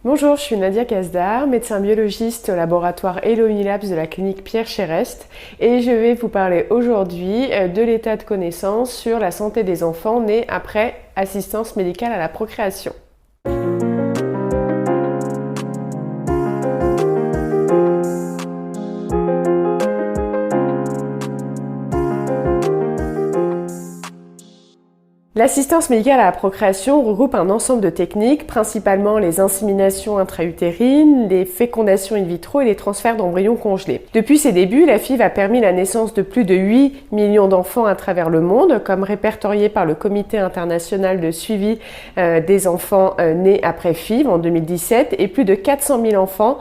Bonjour, je suis Nadia Kazdar, médecin biologiste au laboratoire Elohim Labs de la clinique Pierre Chéreste et je vais vous parler aujourd'hui de l'état de connaissance sur la santé des enfants nés après assistance médicale à la procréation. L'assistance médicale à la procréation regroupe un ensemble de techniques, principalement les inséminations intra-utérines, les fécondations in vitro et les transferts d'embryons congelés. Depuis ses débuts, la FIV a permis la naissance de plus de 8 millions d'enfants à travers le monde, comme répertorié par le Comité international de suivi des enfants nés après FIV en 2017, et plus de 400 000 enfants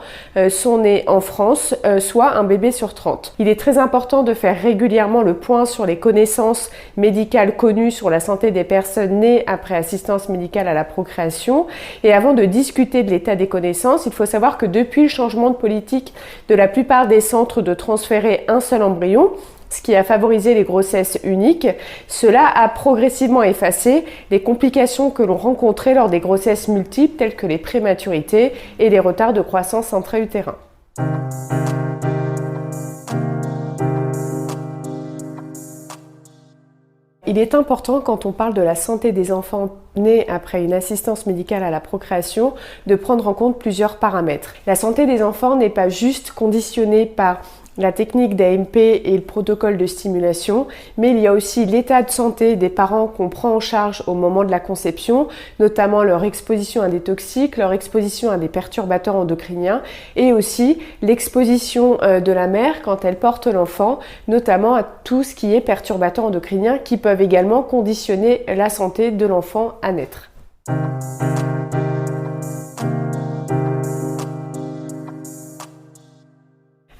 sont nés en France, soit un bébé sur 30. Il est très important de faire régulièrement le point sur les connaissances médicales connues sur la santé des personnes nées après assistance médicale à la procréation. Et avant de discuter de l'état des connaissances, il faut savoir que depuis le changement de politique de la plupart des centres de transférer un seul embryon, ce qui a favorisé les grossesses uniques, cela a progressivement effacé les complications que l'on rencontrait lors des grossesses multiples telles que les prématurités et les retards de croissance intra-utérins. Il est important, quand on parle de la santé des enfants nés après une assistance médicale à la procréation, de prendre en compte plusieurs paramètres. La santé des enfants n'est pas juste conditionnée par la technique d'AMP et le protocole de stimulation, mais il y a aussi l'état de santé des parents qu'on prend en charge au moment de la conception, notamment leur exposition à des toxiques, leur exposition à des perturbateurs endocriniens et aussi l'exposition de la mère quand elle porte l'enfant, notamment à tout ce qui est perturbateurs endocriniens qui peuvent également conditionner la santé de l'enfant à naître.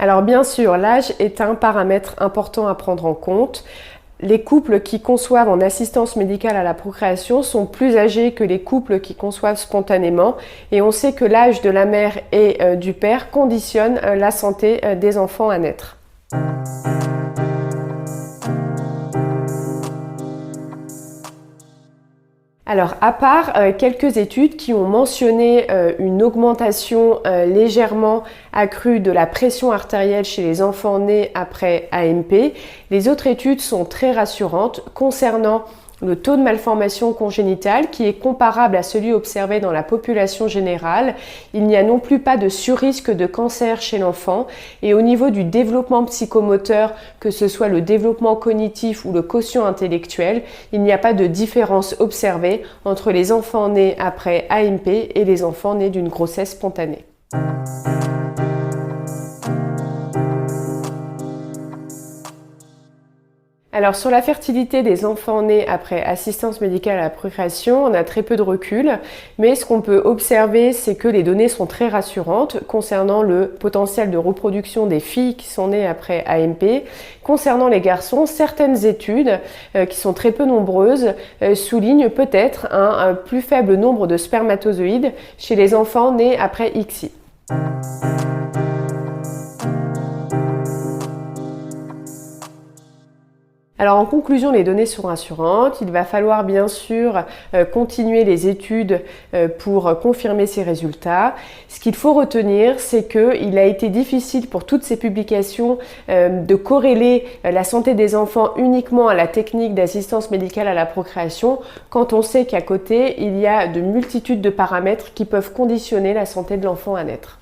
Alors bien sûr, l'âge est un paramètre important à prendre en compte. Les couples qui conçoivent en assistance médicale à la procréation sont plus âgés que les couples qui conçoivent spontanément et on sait que l'âge de la mère et du père conditionne la santé des enfants à naître. Alors, à part quelques études qui ont mentionné une augmentation légèrement accrue de la pression artérielle chez les enfants nés après AMP, les autres études sont très rassurantes concernant le taux de malformation congénitale qui est comparable à celui observé dans la population générale. Il n'y a non plus pas de surrisque de cancer chez l'enfant et au niveau du développement psychomoteur, que ce soit le développement cognitif ou le quotient intellectuel, il n'y a pas de différence observée entre les enfants nés après AMP et les enfants nés d'une grossesse spontanée. Alors sur la fertilité des enfants nés après assistance médicale à la procréation, on a très peu de recul, mais ce qu'on peut observer, c'est que les données sont très rassurantes concernant le potentiel de reproduction des filles qui sont nées après AMP. Concernant les garçons, certaines études, qui sont très peu nombreuses, soulignent peut-être un plus faible nombre de spermatozoïdes chez les enfants nés après ICSI. Alors en conclusion, les données sont rassurantes. Il va falloir bien sûr continuer les études pour confirmer ces résultats. Ce qu'il faut retenir, c'est qu'il a été difficile pour toutes ces publications de corréler la santé des enfants uniquement à la technique d'assistance médicale à la procréation, quand on sait qu'à côté, il y a de multitudes de paramètres qui peuvent conditionner la santé de l'enfant à naître.